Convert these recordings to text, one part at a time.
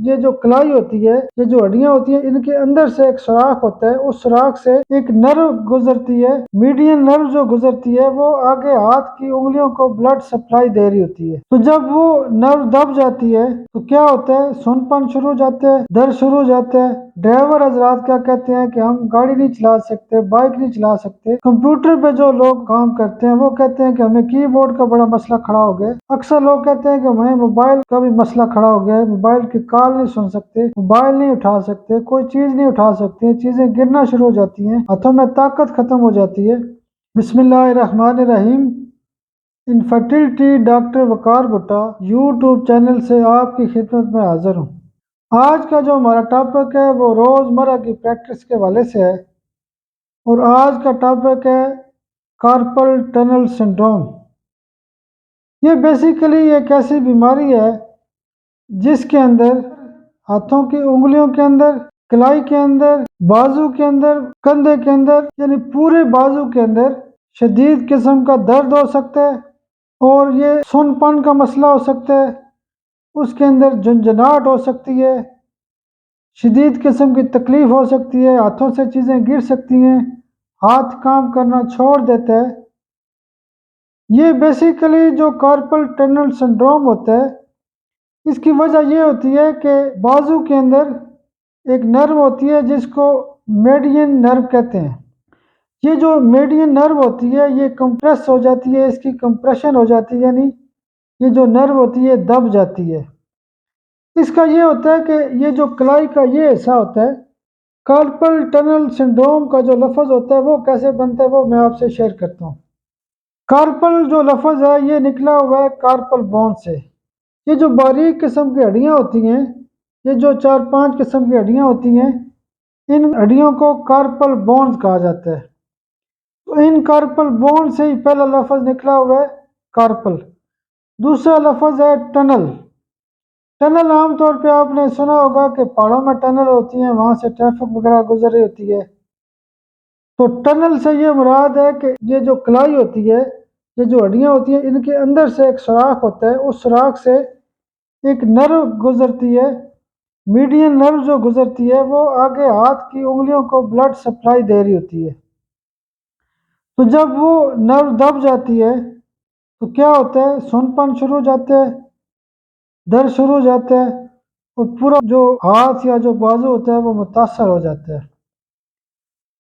ये जो कलाई होती है, ये जो हड्डियां होती है, इनके अंदर से एक सुराख होता है। उस सुराख से एक नर्व गुजरती है, मीडियन नर्व जो गुजरती है वो आगे हाथ की उंगलियों को ब्लड सप्लाई दे रही होती है। तो जब वो नर्व दब जाती है तो क्या होता है, सुनपन शुरू हो जाते हैं, दर्द शुरू हो जाता है। ड्राइवर हजरात क्या कहते हैं कि हम गाड़ी नहीं चला सकते, बाइक नहीं चला सकते। कंप्यूटर पे जो लोग काम करते हैं वो कहते हैं कि हमें कीबोर्ड का बड़ा मसला खड़ा हो गया। अक्सर लोग कहते हैं कि हमें मोबाइल का भी मसला खड़ा हो गया है, मोबाइल की कॉल नहीं सुन सकते, मोबाइल नहीं उठा सकते, कोई चीज नहीं उठा सकते, चीजें गिरना शुरू हो जाती हैं, हाथों में ताकत खत्म हो जाती है। बिस्मिल्लाहिर्रहमानिर्रहीम। इनफर्टिलिटी डॉक्टर वकार भुट्टा यूट्यूब चैनल से आपकी खिदमत में हाजिर हूँ। आज का जो हमारा टॉपिक है वो रोज़मर्रा की प्रैक्टिस के हवाले से है और आज का टॉपिक है कार्पल टनल सिंड्रोम। ये बेसिकली एक ऐसी बीमारी है जिसके अंदर हाथों की उंगलियों के अंदर, कलाई के अंदर, बाजू के अंदर, कंधे के अंदर, यानी पूरे बाजू के अंदर शदीद किस्म का दर्द हो सकता है और ये सुनपन का मसला हो सकता है। उसके अंदर झंझनाहट हो सकती है, शदीद किस्म की तकलीफ हो सकती है, हाथों से चीज़ें गिर सकती हैं, हाथ काम करना छोड़ देता है। ये बेसिकली जो कार्पल टनल सिंड्रोम होता है, इसकी वजह ये होती है कि बाजू के अंदर एक नर्व होती है जिसको मेडियन नर्व कहते हैं। ये जो मेडियन नर्व होती है ये कंप्रेस हो जाती है, इसकी कंप्रेशन हो जाती है, यानी ये जो नर्व होती है दब जाती है। इसका ये होता है कि ये जो कलाई का ये हिस्सा होता है, कार्पल टनल सिंड्रोम का जो लफ्ज़ होता है वो कैसे बनता है वो मैं आपसे शेयर करता हूँ। कार्पल जो लफ्ज़ है ये निकला हुआ है कार्पल बोन से। ये जो बारीक किस्म की हड्डियाँ होती हैं, ये जो 4-5 किस्म की हड्डियाँ होती हैं, इन हड्डियों को कार्पल बोन्स कहा जाता है। तो इन कार्पल बोन से ही पहला लफ्ज़ निकला हुआ है कार्पल। दूसरा लफ्ज़ है टनल। टनल आमतौर पे आपने सुना होगा कि पहाड़ों में टनल होती हैं, वहाँ से ट्रैफिक वगैरह गुजर रही होती है। तो टनल से ये मुराद है कि ये जो कलाई होती है, ये जो हड्डियाँ होती हैं, इनके अंदर से एक सुराख होता है। उस सुराख से एक नर्व गुजरती है, मीडियन नर्व जो गुजरती है वो आगे हाथ की उंगलियों को ब्लड सप्लाई दे रही होती है। तो जब वो नर्व दब जाती है तो क्या होता है, सुनपन शुरू हो जाता है, दर्द शुरू हो जाता है और पूरा जो हाथ या जो बाजू होता है वो मुतासर हो जाता है।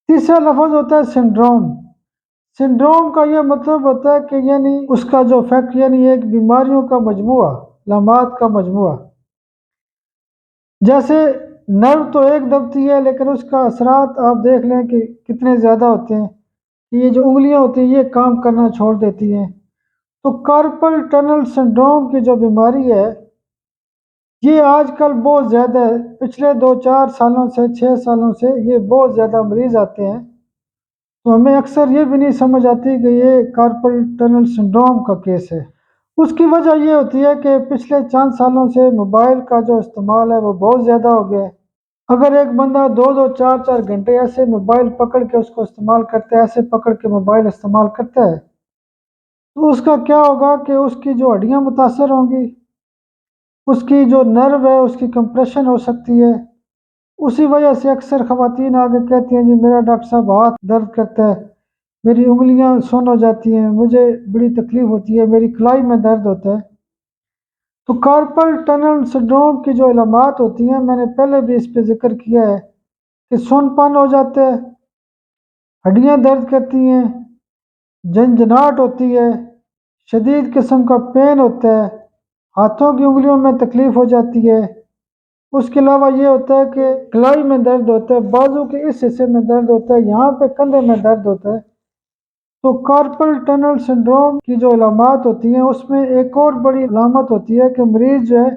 तीसरा लफ्ज़ होता है सिंड्रोम। सिंड्रोम का यह मतलब होता है कि यानी उसका जो फैक्ट, यानी एक बीमारियों का मजमुआ, लामात का मजमुआ। जैसे नर्व तो एक दबती है लेकिन उसका असरात आप देख लें कि कितने ज़्यादा होते हैं कि ये जो उंगलियां होती हैं ये काम करना छोड़ देती हैं। तो कार्पल टनल सिंड्रोम की जो बीमारी है ये आजकल बहुत ज़्यादा है। पिछले 2-4 सालों से, 6 सालों से ये बहुत ज़्यादा मरीज़ आते हैं। तो हमें अक्सर ये भी नहीं समझ आती कि ये कार्पल टनल सिंड्रोम का केस है। उसकी वजह ये होती है कि पिछले चंद सालों से मोबाइल का जो इस्तेमाल है वो बहुत ज़्यादा हो गया है। अगर एक बंदा 2-2, 4-4 घंटे ऐसे मोबाइल पकड़ के उसको इस्तेमाल करता है, ऐसे पकड़ के मोबाइल इस्तेमाल करता है, तो उसका क्या होगा कि उसकी जो हड्डियाँ मुतासर होंगी, उसकी जो नर्व है उसकी कंप्रेशन हो सकती है। उसी वजह से अक्सर ख़वातीन आके कहती हैं जी मेरा डॉक्टर साहब हाथ दर्द करता है, मेरी उंगलियां सुन्न हो जाती हैं, मुझे बड़ी तकलीफ होती है, मेरी कलाई में दर्द होता है। तो कार्पल टनल सिंड्रोम की जो अलामात होती हैं, मैंने पहले भी इस पे ज़िक्र किया है कि सुन्नपन हो जाता है, हड्डियां दर्द करती हैं, झंझनाहट होती है, शदीद किस्म का पेन होता है, हाथों की उंगलियों में तकलीफ़ हो जाती है। उसके अलावा ये होता है कि कलाई में दर्द होता है, बाजू के इस हिस्से में दर्द होता है, यहाँ पे कंधे में दर्द होता है। तो कार्पल टनल सिंड्रोम की जो अलामात होती हैं उसमें एक और बड़ी अलामत होती है कि मरीज़ जो है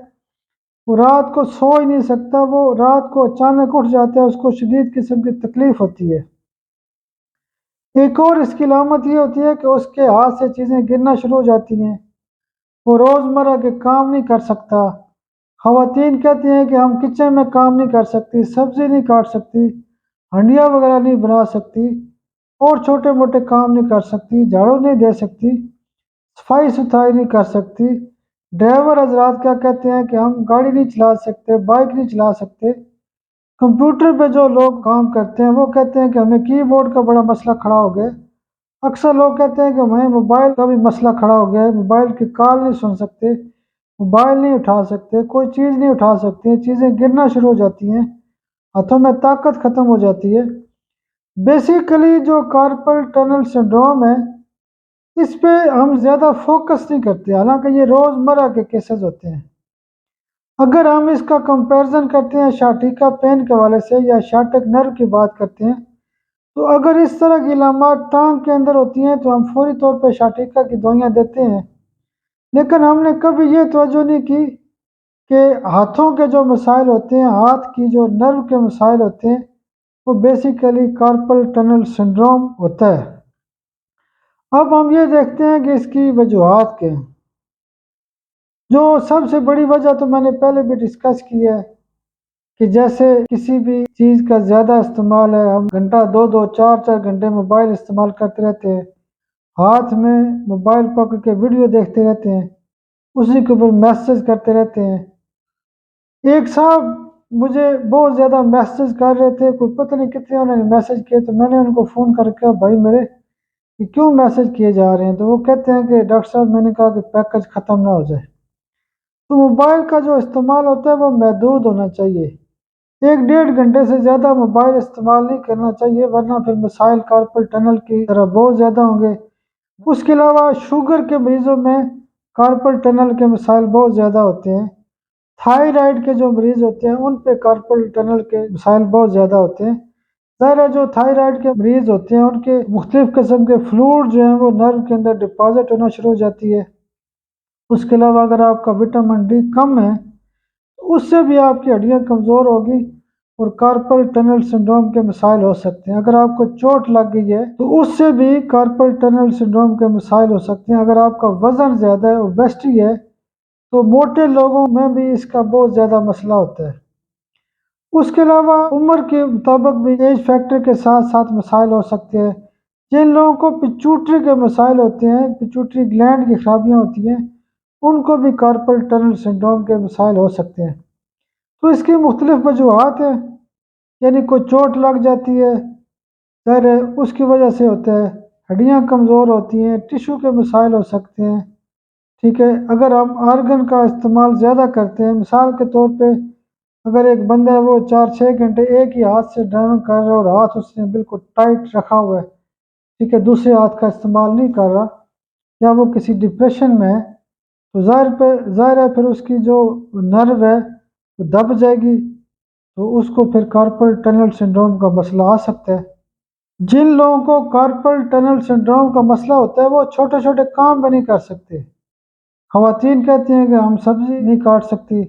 वो रात को सो ही नहीं सकता, वो रात को अचानक उठ जाता है, उसको शदीद किस्म की तकलीफ़ होती है। एक और इसकी अलामत ये होती है कि उसके हाथ से चीज़ें गिरना शुरू हो जाती हैं, वो रोज़मर्रा के काम नहीं कर सकता। ख़वातीन कहती हैं कि हम किचन में काम नहीं कर सकती, सब्ज़ी नहीं काट सकती, हंडिया वगैरह नहीं बना सकती और छोटे मोटे काम नहीं कर सकती, झाड़ू नहीं दे सकती, सफाई सुथराई नहीं कर सकती। ड्राइवर हजरात क्या कहते हैं कि हम गाड़ी नहीं चला सकते, बाइक नहीं चला सकते। कंप्यूटर पे जो लोग काम करते हैं वो कहते हैं कि हमें कीबोर्ड का बड़ा मसला खड़ा हो गया। अक्सर लोग कहते हैं कि हमें मोबाइल का भी मसला खड़ा हो गया है, मोबाइल की कॉल नहीं सुन सकते, मोबाइल नहीं उठा सकते, कोई चीज़ नहीं उठा सकते, चीज़ें गिरना शुरू हो जाती हैं, हाथों में ताकत ख़त्म हो जाती है। बेसिकली जो कार्पल टनल सिंड्रोम है, इस पे हम ज़्यादा फोकस नहीं करते, हालांकि ये रोज़मर्रा के केसेस होते हैं। अगर हम इसका कंपैरिजन करते हैं शाटिका पेन के हवाले से या शाटक नर्व की बात करते हैं, तो अगर इस तरह की इलामात टांग के अंदर होती हैं तो हम फौरी तौर पर शाटिका की दवाइयाँ देते हैं। लेकिन हमने कभी ये तवज्जो नहीं की कि हाथों के जो मसाइल होते हैं, हाथ की जो नर्व के मसाइल होते हैं, वो बेसिकली कार्पल टनल सिंड्रोम होता है। अब हम ये देखते हैं कि इसकी वजूहात क्या हैं। जो सबसे बड़ी वजह तो मैंने पहले भी डिस्कस की है कि जैसे किसी भी चीज़ का ज़्यादा इस्तेमाल है, हम घंटा दो दो चार चार घंटे मोबाइल इस्तेमाल करते रहते हैं, हाथ में मोबाइल पकड़ के वीडियो देखते रहते हैं, उसी के ऊपर मैसेज करते रहते हैं। एक साहब मुझे बहुत ज़्यादा मैसेज कर रहे थे, कोई पता नहीं कितने उन्होंने मैसेज किए, तो मैंने उनको फ़ोन करके भाई मेरे कि क्यों मैसेज किए जा रहे हैं, तो वो कहते हैं कि डॉक्टर साहब मैंने कहा कि पैकेज ख़त्म ना हो जाए। तो मोबाइल का जो इस्तेमाल होता है वो महदूद होना चाहिए, एक डेढ़ घंटे से ज़्यादा मोबाइल इस्तेमाल नहीं करना चाहिए, वरना फिर मसाइल कार्पल टनल की तरह बहुत ज़्यादा होंगे। उसके अलावा शुगर के मरीज़ों में कार्पल टनल के मसाइल बहुत ज़्यादा होते हैं। थायराइड के जो मरीज़ होते हैं उन पे कार्पल टनल के मसाइल बहुत ज़्यादा होते हैं। ज़ाहिर है जो थायराइड के मरीज़ होते हैं उनके मुख्तलिफ़ किस्म के फ्लूइड जो हैं वो नर्व के अंदर डिपॉजिट होना शुरू हो जाती है। उसके अलावा अगर आपका विटामिन डी कम है तो उससे भी आपकी हड्डियाँ कमज़ोर होगी और कार्पल टनल सिंड्रोम के मसाइल हो सकते हैं। अगर आपको चोट लग गई है तो उससे भी कार्पल टनल सिंड्रोम के मसाइल हो सकते हैं। अगर आपका वज़न ज़्यादा है, ओबेसिटी है, तो मोटे लोगों में भी इसका बहुत ज़्यादा मसला होता है। उसके अलावा उम्र के मुताबिक भी एज फैक्टर के साथ साथ मसाइल हो सकते हैं। जिन लोगों को पिट्यूटरी के मसाइल होते हैं, पिट्यूटरी ग्लैंड की खराबियाँ होती हैं, उनको भी कार्पल टनल सिंड्रोम के मसाइल हो सकते हैं। तो इसकी मुख्तलिफ वजूहत हैं, यानी कोई चोट लग जाती है, ज़ाहिर है उसकी वजह से होता है, हड्डियाँ कमज़ोर होती हैं, टिश्यू के मसाइल हो सकते हैं। ठीक है, अगर हम आर्गन का इस्तेमाल ज़्यादा करते हैं, मिसाल के तौर पे अगर एक बंदा है वो 4-6 घंटे एक ही हाथ से ड्राइविंग कर रहा है और हाथ उसने बिल्कुल टाइट रखा हुआ है, ठीक है, दूसरे हाथ का इस्तेमाल नहीं कर रहा, या वो किसी डिप्रेशन में है, तो ज़ाहिर है फिर उसकी जो नर्व है वो दब जाएगी, तो उसको फिर कार्पल टनल सिंड्रोम का मसला आ सकता है। जिन लोगों को कार्पल टनल सिंड्रोम का मसला होता है वो छोटे छोटे काम भी नहीं कर सकते। खवातीन कहती हैं कि हम सब्जी नहीं काट सकती,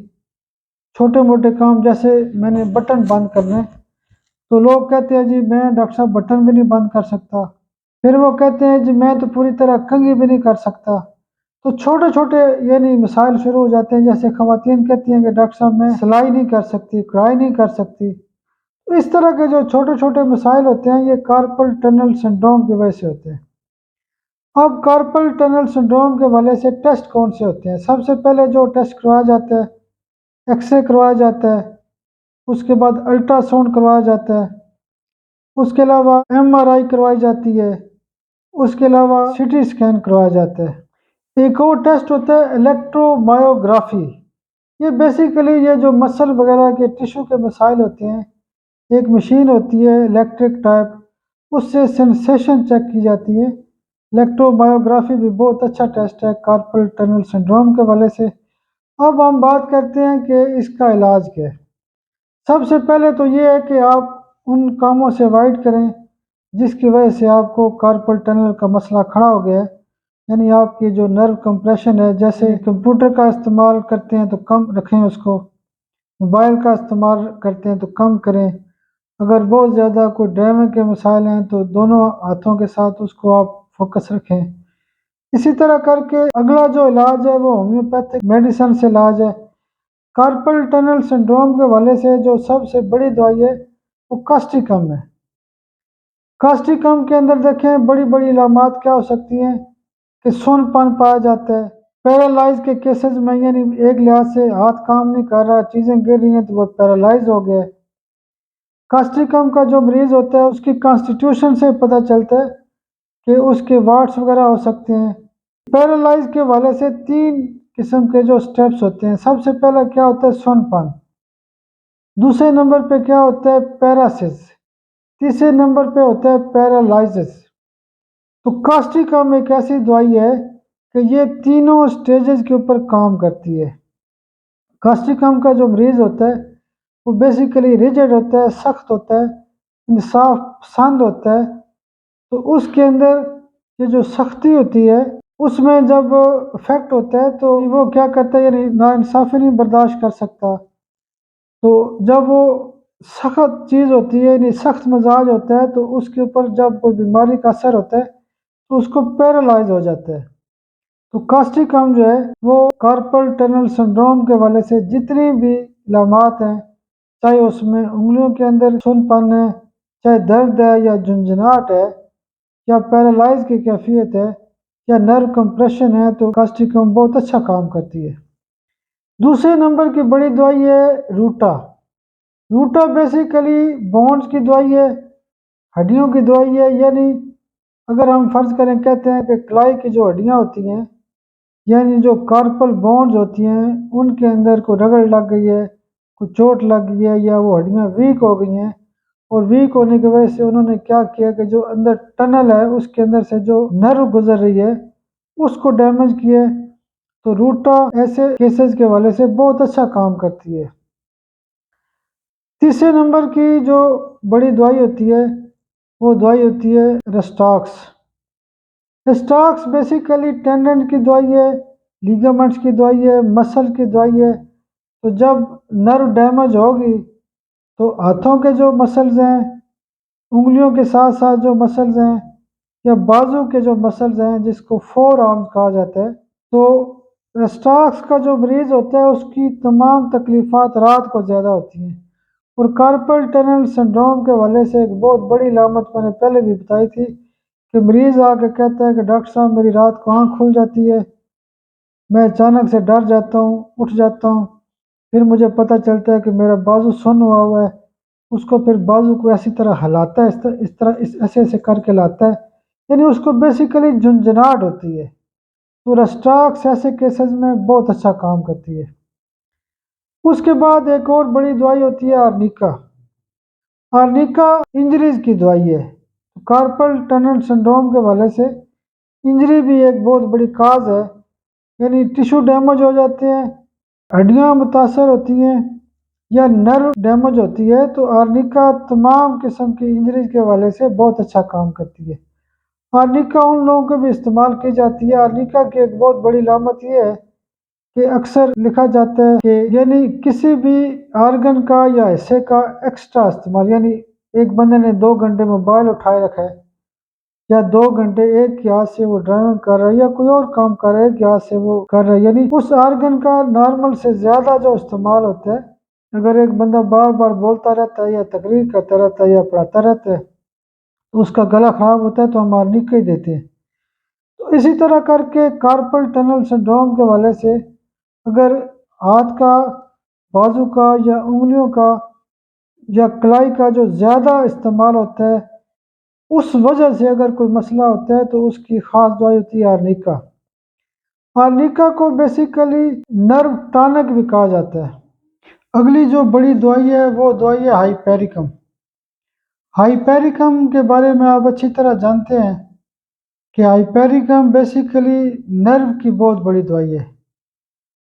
छोटे मोटे काम जैसे मैंने बटन बंद करना है, तो लोग कहते हैं जी मैं डॉक्टर साहब बटन भी नहीं बंद कर सकता। फिर वो कहते हैं जी मैं तो पूरी तरह कंघी भी नहीं कर सकता। तो छोटे छोटे यानी मिसाइल शुरू हो जाते हैं, जैसे खवातीन कहती हैं कि डॉक्टर साहब मैं सिलाई नहीं कर सकती, कढ़ाई नहीं कर सकती। तो इस तरह के जो छोटे छोटे मिसाइल होते हैं ये कार्पल टनल सिंड्रोम की वजह से होते हैं। अब कार्पल टनल सिंड्रोम के हवाले से टेस्ट कौन से होते हैं? सबसे पहले जो टेस्ट करवाया जाता है, एक्सरे करवाया जाता है, उसके बाद अल्ट्रासाउंड करवाया जाता है, उसके अलावा एमआरआई करवाई जाती है, उसके अलावा सीटी स्कैन करवाया जाता है। एक और टेस्ट होता है इलेक्ट्रोमायोग्राफी। ये बेसिकली ये जो मसल वगैरह के टिश्यू के मसाइल होते हैं, एक मशीन होती है इलेक्ट्रिक टाइप, उससे सेंसेशन चेक की जाती है। इलेक्ट्रोमायोग्राफी भी बहुत अच्छा टेस्ट है कार्पल टनल सिंड्रोम के हवाले से। अब हम बात करते हैं कि इसका इलाज क्या है। सबसे पहले तो ये है कि आप उन कामों से अवॉइड करें जिसकी वजह से आपको कार्पल टनल का मसला खड़ा हो गया है, यानी आपकी जो नर्व कंप्रेशन है, जैसे कंप्यूटर का इस्तेमाल करते हैं तो कम रखें उसको, मोबाइल का इस्तेमाल करते हैं तो कम करें। अगर बहुत ज़्यादा कोई ड्राइविंग के मसाइल हैं तो दोनों हाथों के साथ उसको आप फोकस रखें। इसी तरह करके अगला जो इलाज है वो होम्योपैथिक मेडिसिन से इलाज है। कार्पल टनल सिंड्रोम के हवाले से जो सबसे बड़ी दवाई है वो कास्टिकम है। कास्टिकम के अंदर देखें बड़ी बड़ी इलामात क्या हो सकती हैं कि सुनपन पाया जाता है, पैरालाइज के केसेस में यानी एक लिहाज से हाथ काम नहीं कर रहा, चीज़ें गिर रही हैं तो वो पैरालाइज हो गया। कास्टिकम का जो मरीज़ होता है उसकी कॉन्स्टिट्यूशन से पता चलता है कि उसके वार्ड्स वगैरह हो सकते हैं। पैरालाइज के हवाले से 3 किस्म के जो स्टेप्स होते हैं। सबसे पहला क्या होता है, सुनपन। दूसरे नंबर पे क्या होता है, पैरासिस। तीसरे नंबर पे होता है पैरालाइसिस। तो कास्टिकम एक ऐसी दवाई है कि ये तीनों स्टेजेस के ऊपर काम करती है। कास्टिकम का जो मरीज़ होता है वो बेसिकली रिजिड होता है, सख्त होता है, इंसाफ पसंद होता है। तो उसके अंदर ये जो सख्ती होती है उसमें जब इफेक्ट होता है तो वो क्या करता है, यानी नाइंसाफ़ी नहीं बर्दाश्त कर सकता। तो जब वो सख्त चीज़ होती है यानी सख्त मिजाज होता है तो उसके ऊपर जब कोई बीमारी का असर होता है तो उसको पैरालाइज हो जाता है। तो कास्टिकम जो है वो कार्पल टनल सिंड्रोम के हवाले से जितनी भी इलामात हैं, चाहे उसमें उंगलियों के अंदर सुनपन है, चाहे दर्द है या झुंझुनाहट है, या पैरालाइज की कैफियत है, या नर्व कंप्रेशन है, तो कास्टिकम बहुत अच्छा काम करती है। दूसरे नंबर की बड़ी दवाई है रूटा। रूटा बेसिकली बोन्स की दवाई है, हड्डियों की दवाई है। यानी अगर हम फर्ज करें, कहते हैं कि कलाई की जो हड्डियाँ होती हैं यानी जो कार्पल बोन्स होती हैं उनके अंदर कोई रगड़ लग गई है, कोई चोट लग गई है, या वो हड्डियाँ वीक हो गई हैं, और वीक होने की वजह से उन्होंने क्या किया कि जो अंदर टनल है उसके अंदर से जो नर्व गुजर रही है उसको डैमेज किया। तो रूटा ऐसे केसेस के हवाले से बहुत अच्छा काम करती है। तीसरे नंबर की जो बड़ी दवाई होती है वो दवाई होती है रेस्टॉक्स। रेस्टॉक्स बेसिकली टेंडन की दवाई है, लिगामेंट्स की दवाई है, मसल की दवाई है। तो जब नर्व डैमेज होगी तो हाथों के जो मसल्स हैं, उंगलियों के साथ साथ जो मसल्स हैं, या बाजू के जो मसल्स हैं जिसको फोर आर्म्स कहा जाता है, तो रेस्टॉक्स का जो मरीज़ होता है उसकी तमाम तकलीफ़ात रात को ज़्यादा होती हैं। और कार्पल टनल सिंड्रोम के हवाले से एक बहुत बड़ी अलामत मैंने पहले भी बताई थी कि मरीज़ आके कहता है कि डॉक्टर साहब मेरी रात को आँख खुल जाती है, मैं अचानक से डर जाता हूँ, उठ जाता हूँ, फिर मुझे पता चलता है कि मेरा बाजू सुन्न हुआ है। उसको फिर बाजू को ऐसी तरह हिलाता है, इस ऐसे ऐसे करके लाता है, यानी उसको बेसिकली झुंझुनाहट होती है। तो रेस्टॉक्स ऐसे केसेस में बहुत अच्छा काम करती है। उसके बाद एक और बड़ी दवाई होती है आर्निका। आर्निका इंजरीज की दवाई है। कार्पल टनल सिंड्रोम के हवाले से इंजरी भी एक बहुत बड़ी काज है, यानी टिश्यू डैमेज हो जाते हैं, हड्डियाँ मुतासर होती हैं, या नर्व डैमेज होती है। तो आर्निका तमाम किस्म की इंजरीज के हवाले से बहुत अच्छा काम करती है। आर्निका उन लोगों को भी इस्तेमाल की जाती है। आर्निका की एक बहुत बड़ी अलामत ये है कि अक्सर लिखा जाता है कि यानी किसी भी आर्गन का या हिस्से का एक्स्ट्रा इस्तेमाल, यानी एक बंदे ने 2 घंटे मोबाइल उठाए रखा है, या 2 घंटे एक के हाथ से वो ड्राइविंग कर रहा है, या कोई और काम कर रहा है एक के हाथ से वो कर रहा है, यानी उस आर्गन का नॉर्मल से ज़्यादा जो इस्तेमाल होता है। अगर एक बंदा बार बार बोलता रहता है, या तकरीर करता रहता है, या पढ़ाता रहता है, तो उसका गला ख़राब होता है, तो हम आर्निका ही देते हैं। तो इसी तरह करके कार्पल टनल सिंड्रोम के हवाले से अगर हाथ का, बाजू का, या उंगलियों का, या कलाई का जो ज़्यादा इस्तेमाल होता है उस वजह से अगर कोई मसला होता है तो उसकी ख़ास दवाई होती है आर्निका। आर्निका को बेसिकली नर्व टॉनिक भी कहा जाता है। अगली जो बड़ी दवाई है वो दवाई है हाइपेरिकम। हाइपेरिकम के बारे में आप अच्छी तरह जानते हैं कि हाइपेरिकम बेसिकली नर्व की बहुत बड़ी दवाई है।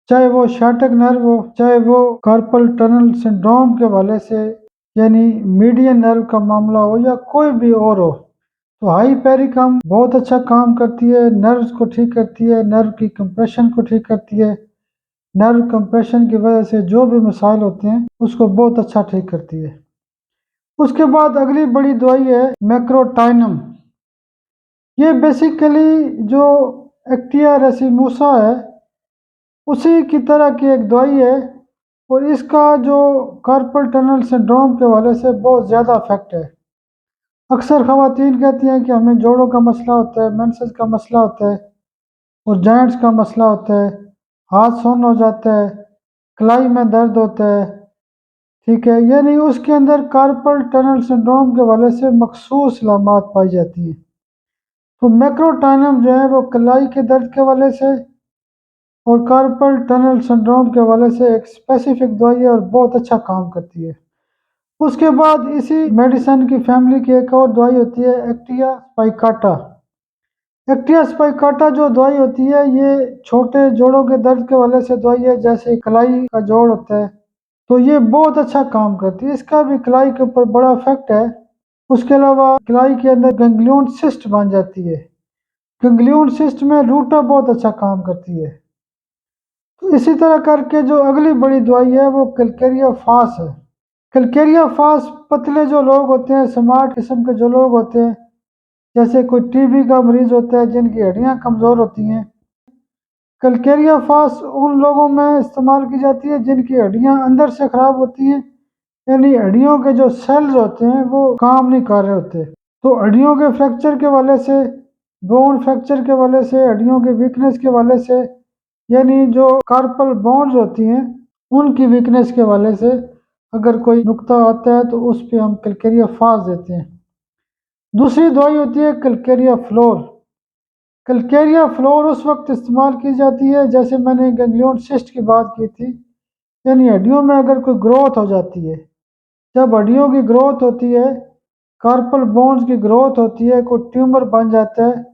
चाहे वो शाटक नर्व हो, चाहे वो कार्पल टनल सिंड्रोम के हवाले से यानी मीडियन नर्व का मामला हो, या कोई भी और हो, तो हाइपेरिकम बहुत अच्छा काम करती है। नर्व्स को ठीक करती है, नर्व की कंप्रेशन को ठीक करती है। नर्व कंप्रेशन की वजह से जो भी मसाइल होते हैं उसको बहुत अच्छा ठीक करती है। उसके बाद अगली बड़ी दवाई है मैक्रोटाइनम। ये बेसिकली जो एक्टिया रेसिमोसा है उसी की तरह की एक दवाई है, और इसका जो कार्पल टनल सिंड्रोम के हवाले से बहुत ज़्यादा इफेक्ट है। अक्सर ख़वातीन कहती हैं कि हमें जोड़ों का मसला होता है, मेंसेस का मसला होता है, और जॉइंट्स का मसला होता है, हाथ सुन्न हो जाता है, कलाई में दर्द होता है। ठीक है, यानी उसके अंदर कार्पल टनल सिंड्रोम के हवाले से मखसूस अलामात पाई जाती हैं। तो मैक्रोटाइनम जो है वो कलाई के दर्द के हवाले से और कार्पल टनल सिंड्रोम के हवाले से एक स्पेसिफिक दवाई है और बहुत अच्छा काम करती है। उसके बाद इसी मेडिसिन की फैमिली की एक और दवाई होती है एक्टिया स्पाइकाटा। एक्टिया स्पाइकाटा जो दवाई होती है ये छोटे जोड़ों के दर्द के वाले से दवाई है, जैसे कलाई का जोड़ होता है, तो ये बहुत अच्छा काम करती है। इसका भी कलाई के ऊपर बड़ा इफेक्ट है। उसके अलावा कलाई के अंदर गैंग्लियन सिस्ट बन जाती है। गैंग्लियन सिस्ट में रूटा बहुत अच्छा काम करती है। तो इसी तरह करके जो अगली बड़ी दवाई है वो कैलकेरिया फास है। कैलकेरिया फास पतले जो लोग होते हैं, स्मार्ट किस्म के जो लोग होते हैं, जैसे कोई टीबी का मरीज होता है जिनकी हड्डियां कमज़ोर होती हैं, कैलकेरिया फास उन लोगों में इस्तेमाल की जाती है जिनकी हड्डियां अंदर से ख़राब होती हैं, यानी हड्डियों के जो सेल्स होते हैं वो काम नहीं कर रहे होते। तो हड्डियों के फ्रैक्चर के वाले से, बोन फ्रैक्चर के वाले से, हड्डियों के वीकनेस के वाले से, यानी जो कार्पल बोन्स होती हैं उनकी वीकनेस के वाले से अगर कोई नुक्ता आता है तो उस पर हम कैलकेरिया फास देते हैं। दूसरी दवाई होती है कैलकेरिया फ्लोर। कैलकेरिया फ्लोर उस वक्त इस्तेमाल की जाती है जैसे मैंने गैंग्लियन सिस्ट की बात की थी, यानी हड्डियों में अगर कोई ग्रोथ हो जाती है। जब हड्डियों की ग्रोथ होती है, कार्पल बोन्स की ग्रोथ होती है, कोई ट्यूमर बन जाता है,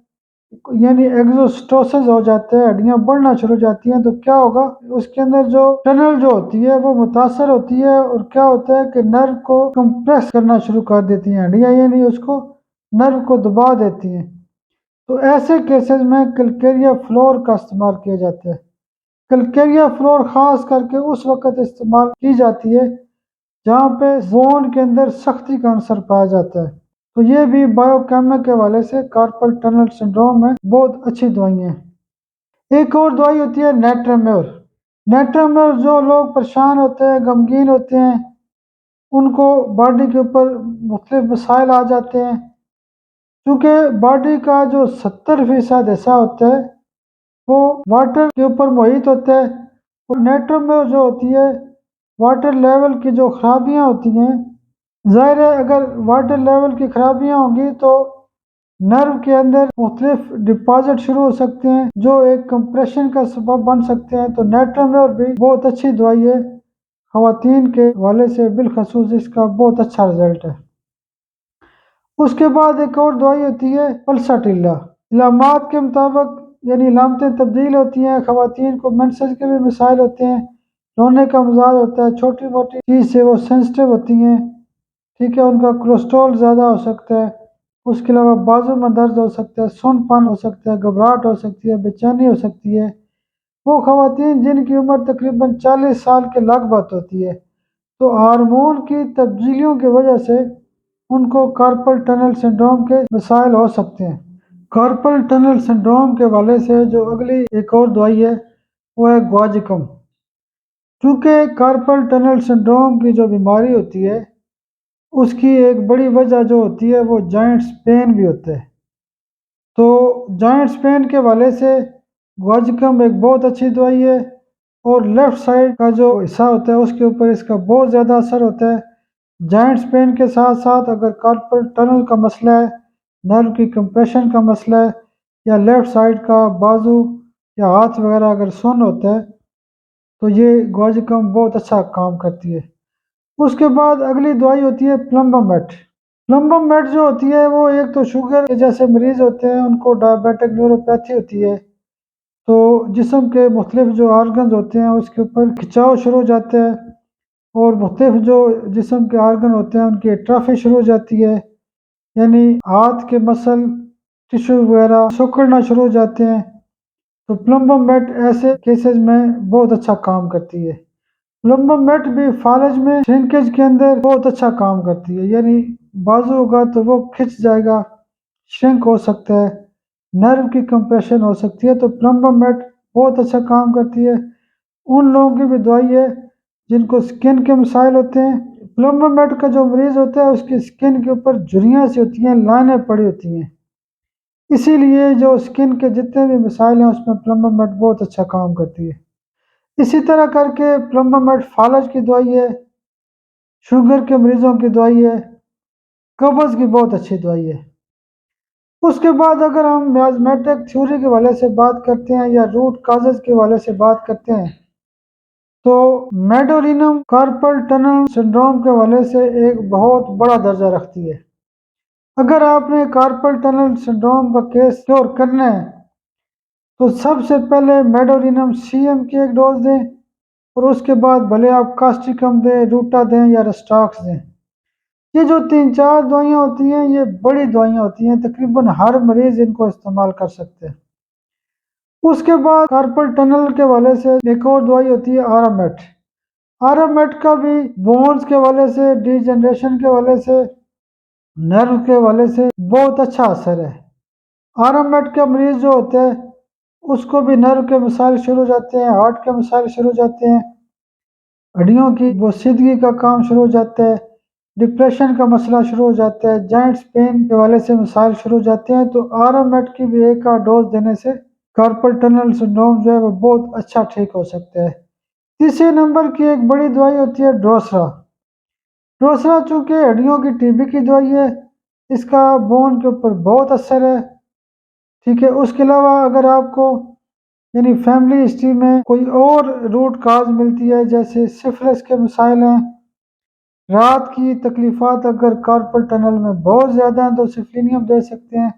यानी एक्सोस्टोसिस हो जाता है, हड्डियां बढ़ना शुरू हो जाती हैं, तो क्या होगा, उसके अंदर जो टनल जो होती है वो मुतासर होती है और क्या होता है कि नर्व को कंप्रेस करना शुरू कर देती हैं हड्डियां, यानी उसको नर्व को दबा देती हैं। तो ऐसे केसेस में कैलकेरिया फ्लोर का इस्तेमाल किया जाता है। कैलकेरिया फ्लोर खास करके उस वक्त इस्तेमाल की जाती है जहाँ पे बोन के अंदर सख्ती का अंसर पाया जाता है। तो ये भी बायोकेमिक के हवाले से कार्पल टनल सिंड्रोम में बहुत अच्छी दवाइयाँ हैं। एक और दवाई होती है नेट्राम्योर। नेट्राम्योर जो लोग परेशान होते हैं, गमगीन होते हैं, उनको बॉडी के ऊपर मुख्तलिफ मसाइल आ जाते हैं, क्योंकि बॉडी का जो 70% हिस्सा होता है वो वाटर के ऊपर मोहित होता है। और नेट्राम्योर जो होती है वाटर लेवल की जो खराबियाँ होती हैं, ज़ाहिर है अगर वाटर लेवल की खराबियाँ होंगी तो नर्व के अंदर मुख्तलिफ डिपॉजिट शुरू हो सकते हैं जो एक कंप्रेशन का सबब बन सकते हैं। तो नेट्राम्योर भी बहुत अच्छी दवाई है, ख़वातीन के हवाले से बिलखसूस इसका बहुत अच्छा रिजल्ट है। उसके बाद एक और दवाई होती है पल्साटिल्ला। इलामात के मुताबिक यानी इलामतें तब्दील होती हैं, ख़वातीन को मेंसेस के भी मसाइल होते हैं, रोने का मिजाज होता है, छोटी मोटी चीज़ से वो सेंसिटिव होती हैं। ठीक है, उनका कोलेस्ट्रॉल ज़्यादा हो सकता है। उसके अलावा बाजू में दर्द हो सकता है, सुन्नपन हो सकता है, घबराहट हो सकती है, बेचैनी हो सकती है। वो ख़वातीन जिनकी उम्र तकरीबन 40 साल के लगभग होती है, तो हार्मोन की तब्दीलियों की वजह से उनको कार्पल टनल सिंड्रोम के मसाइल हो सकते हैं। कार्पल टनल सिंड्रोम के हवाले से जो अगली एक और दवाई है वो है ग्वाजिकम। चूँकि कार्पल टनल सिंड्रोम की जो बीमारी होती है उसकी एक बड़ी वजह जो होती है वो जॉइंट्स पेन भी होता है। तो जॉइंट्स पेन के हवाले से ग्वाजिकम एक बहुत अच्छी दवाई है और लेफ़्ट साइड का जो हिस्सा होता है उसके ऊपर इसका बहुत ज़्यादा असर होता है। जॉइंट्स पेन के साथ साथ अगर कार्पल टनल का मसला है, नर्व की कंप्रेशन का मसला है, या लेफ़्ट साइड का बाजू या हाथ वगैरह अगर सुन्न होता है तो ये ग्वाजिकम बहुत अच्छा काम करती है। उसके बाद अगली दवाई होती है प्लम्बामेट। प्लम्बामेट जो होती है वो एक तो शुगर के जैसे मरीज़ होते हैं उनको डायबिटिक न्यूरोपैथी होती है, तो जिस्म के मुख्तलिफ जो आर्गन्स होते हैं उसके ऊपर खिंचाव शुरू हो जाता है और मुख्तलिफ जो जिस्म के आर्गन होते हैं उनकी एट्राफी शुरू हो जाती है, यानी हाथ के मसल टिश्यू वगैरह सिकुड़ना शुरू हो जाते हैं। तो प्लम्बामेट ऐसे केसेस में बहुत अच्छा काम करती है। प्लम्बामेट भी फालज में श्रिंकेज के अंदर बहुत अच्छा काम करती है, यानी बाजू होगा तो वो खिंच जाएगा, श्रिंक हो सकता है, नर्व की कंप्रेशन हो सकती है। तो प्लम्बामेट बहुत अच्छा काम करती है। उन लोगों की भी दवाई है जिनको स्किन के मसाइल होते हैं। प्लम्बामेट का जो मरीज़ होता है उसकी स्किन के ऊपर झुर्रियाँ सी होती हैं, लाइनें पड़ी होती हैं, इसीलिए जो स्किन के जितने भी मसाइल हैं उसमें प्लम्बामेट बहुत अच्छा काम करती है। इसी तरह करके प्लम्बामेट फालज की दवाई है, शुगर के मरीजों की दवाई है, कब्ज़ की बहुत अच्छी दवाई है। उसके बाद अगर हम मियाज़मेटिक थ्योरी के हवाले से बात करते हैं या रूट काजेज़ के हवाले से बात करते हैं, तो मेडोरिनम कार्पल टनल सिंड्रोम के हवाले से एक बहुत बड़ा दर्जा रखती है। अगर आपने कार्पल टनल सिंड्रोम का केस क्योर करना है, तो सबसे पहले मेडोरिनम सीएम की एक डोज दें और उसके बाद भले आप कास्टिकम दें, रूटा दें या रेस्टाक्स दें। ये जो 3-4 दवाइयाँ होती हैं, ये बड़ी दवाइयाँ होती हैं, तकरीबन हर मरीज़ इनको इस्तेमाल कर सकते हैं। उसके बाद कार्पल टनल के हवाले से एक और दवाई होती है आरामेट। आरामेट का भी बोन्स के हवाले से, डिजनरेशन के हवाले से, नर्व के हवाले से बहुत अच्छा असर है। आरामेट के मरीज़ जो होते हैं उसको भी नर्व के मसाइल शुरू हो जाते हैं, हार्ट के मसाइल शुरू हो जाते हैं, हड्डियों की बोसीदगी का काम शुरू हो जाता है, डिप्रेशन का मसला शुरू हो जाता है, जॉइंट्स पेन के हवाले से मसाइल शुरू हो जाते हैं। तो आरामेट की भी एक आध डोज देने से कार्पल टनल सिंड्रोम जो है वो बहुत अच्छा ठीक हो सकता है। तीसरे नंबर की एक बड़ी दवाई होती है ड्रोसरा। ड्रोसरा चूँकि हड्डियों की टीबी की दवाई है, इसका बोन के ऊपर बहुत असर है, ठीक है। उसके अलावा अगर आपको यानी फैमिली हिस्ट्री में कोई और रूट काज मिलती है, जैसे सिफिलिस के मसाइल हैं, रात की तकलीफ़ात अगर कार्पल टनल में बहुत ज़्यादा हैं तो सिफलिनियम दे सकते हैं।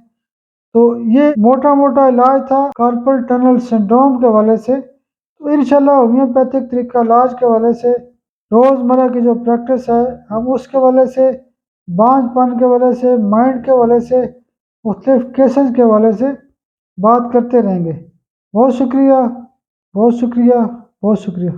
तो ये मोटा-मोटा इलाज था कार्पल टनल सिंड्रोम के हवाले से। तो इंशाल्लाह होम्योपैथिक तरीका इलाज के हवाले से, रोज़मर्रा की जो प्रैक्टिस है, हम उसके हवाले से, बांझपन के हवाले से, माइंड के हवाले से, मुख्तलिफ केसेस के हवाले से बात करते रहेंगे। बहुत शुक्रिया, बहुत शुक्रिया, बहुत शुक्रिया।